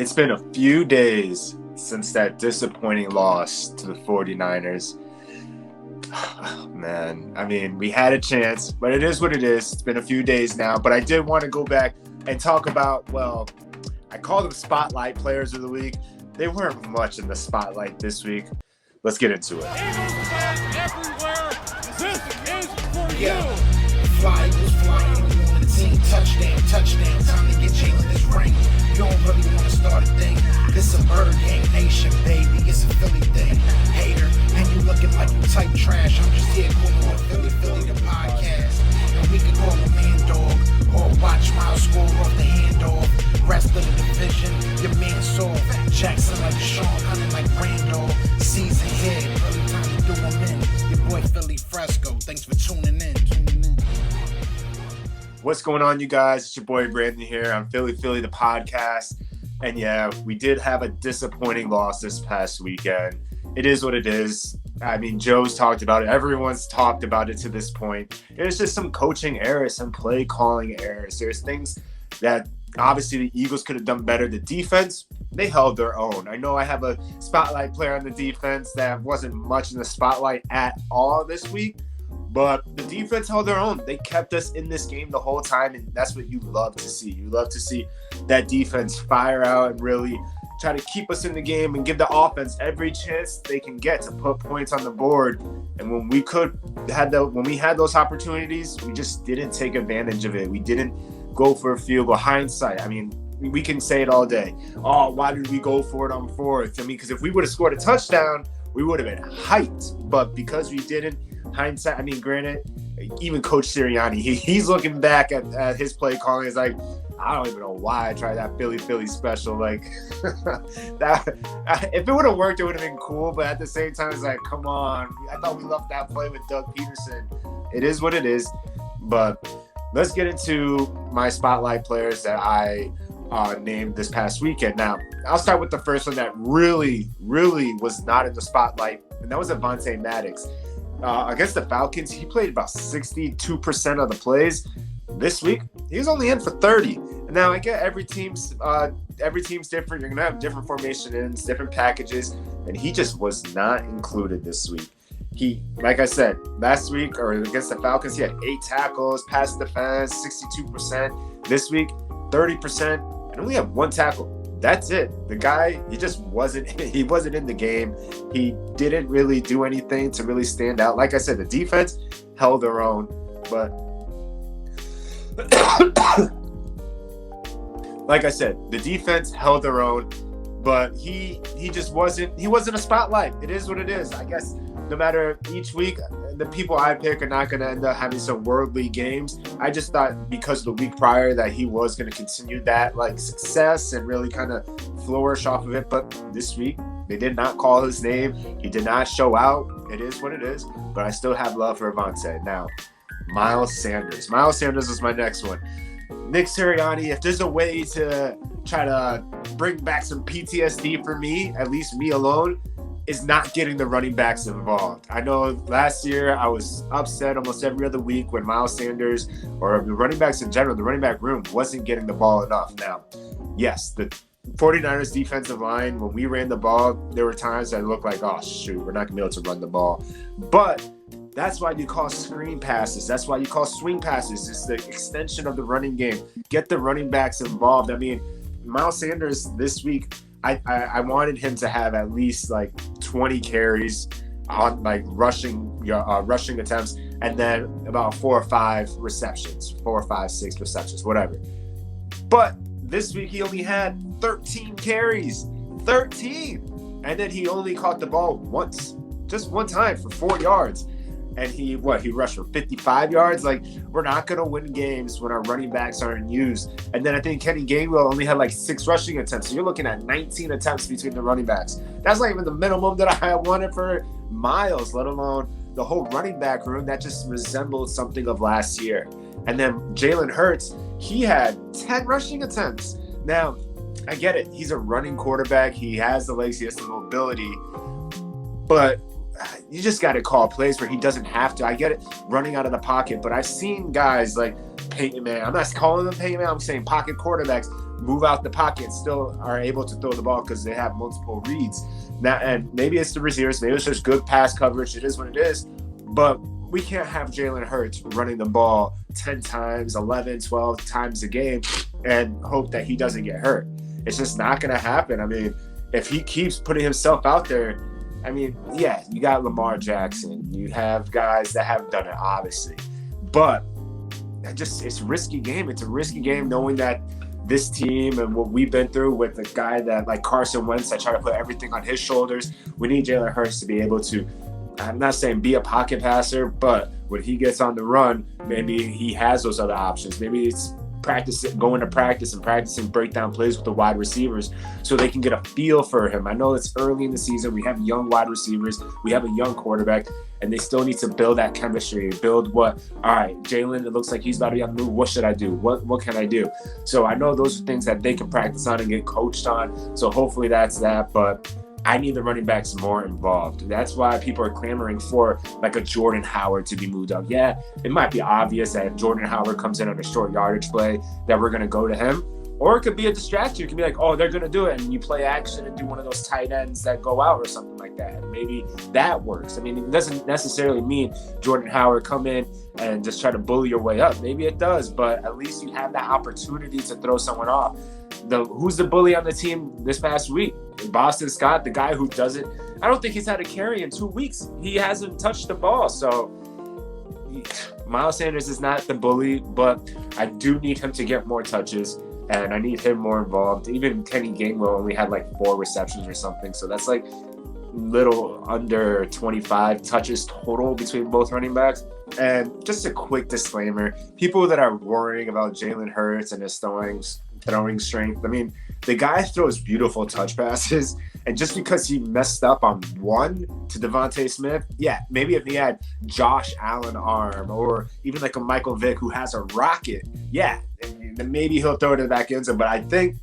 It's been a few days since that disappointing loss to the 49ers. Oh, man, I mean, we had a chance, but it is what it is. It's been a few days now, but I did want to go back and talk about, well, I call them Spotlight Players of the Week. They weren't much in the spotlight this week. Let's get into it. Eagles fans everywhere, this is for you. Flying, you on the team, touchdown, time to get Jalen this ring. You don't really want to start a thing. This a bird gang nation, baby, it's a Philly thing. Hater, and you looking like you type trash. I'm just here calling with Philly the podcast. And we can call a man dog, or watch Miles score off the handoff. Rest of the division, your man saw Jackson like Sean, hunting like Randall. Season here, really time to do them in. Your boy Philly Fresco, thanks for tuning in. What's going on, you guys? It's your boy Brandon here on Philly the podcast. And yeah, we did have a disappointing loss this past weekend. It is what it is. I mean, Joe's talked about it. Everyone's talked about it to this point. There's just some coaching errors, some play calling errors. There's things that obviously the Eagles could have done better. The defense, they held their own. I know I have a spotlight player on the defense that wasn't much in the spotlight at all this week, but the defense held their own. They kept us in this game the whole time, and that's what you love to see. You love to see that defense fire out and really try to keep us in the game and give the offense every chance they can get to put points on the board. And when we had those opportunities, we just didn't take advantage of it. We didn't go for a field goal. Hindsight, I mean, we can say it all day. Oh, why did we go for it on fourth? I mean, because if we would have scored a touchdown, we would have been hyped. But because we didn't, hindsight, I mean, granted, even Coach Sirianni, he's looking back at his play calling. He's like, I don't even know why I tried that Philly special. Like, that if it would have worked, it would have been cool. But at the same time, it's like, come on. I thought we loved that play with Doug Peterson. It is what it is. But let's get into my spotlight players that I named this past weekend. Now, I'll start with the first one that really was not in the spotlight, and that was Avonte Maddox. Against the Falcons, he played about 62% of the plays. This week, he was only in for 30. And now I get every team's different. You're gonna have different formations, different packages, and he just was not included this week. He, like I said, last week or against the Falcons, he had 8 tackles, pass defense, 62%. This week, 30%, and only had 1 tackle. That's it. The guy, he just wasn't in the game. He didn't really do anything to really stand out. Like I said, the defense held their own, but like I said, the defense held their own, but he wasn't a spotlight. It is what it is. I guess no matter each week, the people I pick are not going to end up having some worldly games. I just thought because of the week prior that he was going to continue that like success and really kind of flourish off of it. But this week, they did not call his name. He did not show out. It is what it is. But I still have love for Avonte. Now, Miles Sanders. Miles Sanders is my next one. Nick Sirianni, if there's a way to try to bring back some PTSD for me, at least me alone, is not getting the running backs involved. I know last year I was upset almost every other week when Miles Sanders or the running backs in general, the running back room wasn't getting the ball enough. Now, yes, the 49ers defensive line, when we ran the ball, there were times that looked like, oh, shoot, we're not going to be able to run the ball. But that's why you call screen passes. That's why you call swing passes. It's the extension of the running game. Get the running backs involved. I mean, Miles Sanders this week, I wanted him to have at least like 20 carries on like rushing attempts, and then about 4 or 5 receptions, 4 or 5, 6 receptions, whatever. But this week he only had 13 carries, 13, and then he only caught the ball once, just one time for 4 yards. And he rushed for 55 yards. Like, we're not going to win games when our running backs aren't used. And then I think Kenny Gainwell only had like 6 rushing attempts. So you're looking at 19 attempts between the running backs. That's not even the minimum that I wanted for Miles, let alone the whole running back room. That just resembled something of last year. And then Jalen Hurts, he had 10 rushing attempts. Now, I get it. He's a running quarterback. He has the legs. He has the mobility. But you just got to call plays where he doesn't have to. I get it, running out of the pocket, but I've seen guys like Peyton Manning. I'm not calling them Peyton Manning. I'm saying pocket quarterbacks move out the pocket and still are able to throw the ball because they have multiple reads. Now, and maybe it's the receivers, maybe it's just good pass coverage. It is what it is. But we can't have Jalen Hurts running the ball 10 times, 11, 12 times a game and hope that he doesn't get hurt. It's just not going to happen. I mean, if he keeps putting himself out there, I mean, yeah, you got Lamar Jackson. You have guys that have done it, obviously. But it's a risky game. It's a risky game knowing that this team and what we've been through with a guy that like Carson Wentz, I try to put everything on his shoulders. We need Jalen Hurts to be able to, I'm not saying be a pocket passer, but when he gets on the run, maybe he has those other options. Maybe it's going to practice and practicing breakdown plays with the wide receivers so they can get a feel for him. I know it's early in the season. We have young wide receivers. We have a young quarterback, and they still need to build that chemistry, build all right, Jalen, it looks like he's about to be on the move. What should I do? What can I do? So I know those are things that they can practice on and get coached on. So hopefully that's that. But I need the running backs more involved. That's why people are clamoring for like a Jordan Howard to be moved up. Yeah, it might be obvious that if Jordan Howard comes in on a short yardage play that we're going to go to him. Or it could be a distraction. It could be like, oh, they're going to do it. And you play action and do one of those tight ends that go out or something like that. And maybe that works. I mean, it doesn't necessarily mean Jordan Howard come in and just try to bully your way up. Maybe it does, but at least you have that opportunity to throw someone off. Who's the bully on the team this past week? Boston Scott, the guy who doesn't, I don't think he's had a carry in 2 weeks. He hasn't touched the ball. So Miles Sanders is not the bully, but I do need him to get more touches and I need him more involved. Even Kenny Gainwell only had like 4 receptions or something. So that's like little under 25 touches total between both running backs. And just a quick disclaimer, people that are worrying about Jalen Hurts and his throwing strength. I mean, the guy throws beautiful touch passes, and just because he messed up on one to Devontae Smith, yeah, maybe if he had Josh Allen arm or even like a Michael Vick who has a rocket, yeah, then maybe he'll throw it to the back end zone. But I think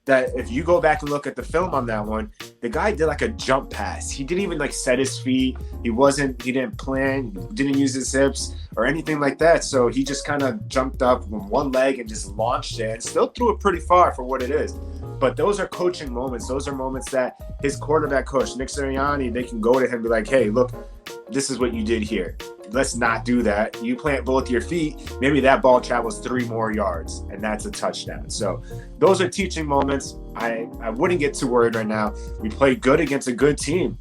that if you go back and look at the film on that one, the guy did like a jump pass. He didn't even like set his feet. He didn't plan, didn't use his hips or anything like that. So he just kind of jumped up with one leg and just launched it and still threw it pretty far for what it is. But those are coaching moments. Those are moments that his quarterback coach, Nick Sirianni, they can go to him and be like, hey, look, this is what you did here. Let's not do that. You plant both your feet, maybe that ball travels 3 more yards, and that's a touchdown. So those are teaching moments. I wouldn't get too worried right now. We played good against a good team.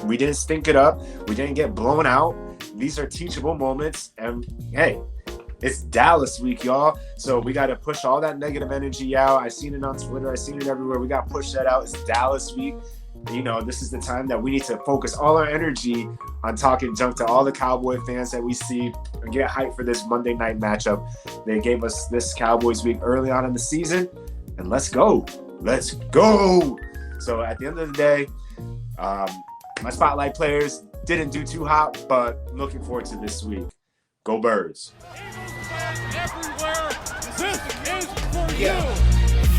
We didn't stink it up. We didn't get blown out. These are teachable moments. And, hey, it's Dallas week, y'all. So we got to push all that negative energy out. I've seen it on Twitter. I've seen it everywhere. We got to push that out. It's Dallas week. You know, this is the time that we need to focus all our energy on talking junk to all the Cowboy fans that we see and get hyped for this Monday night matchup. They gave us this Cowboys week early on in the season, and let's go. Let's go. So at the end of the day, my spotlight players didn't do too hot, but looking forward to this week. Go Birds. Everywhere. This is for you. Yeah.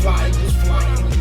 Fly was flying.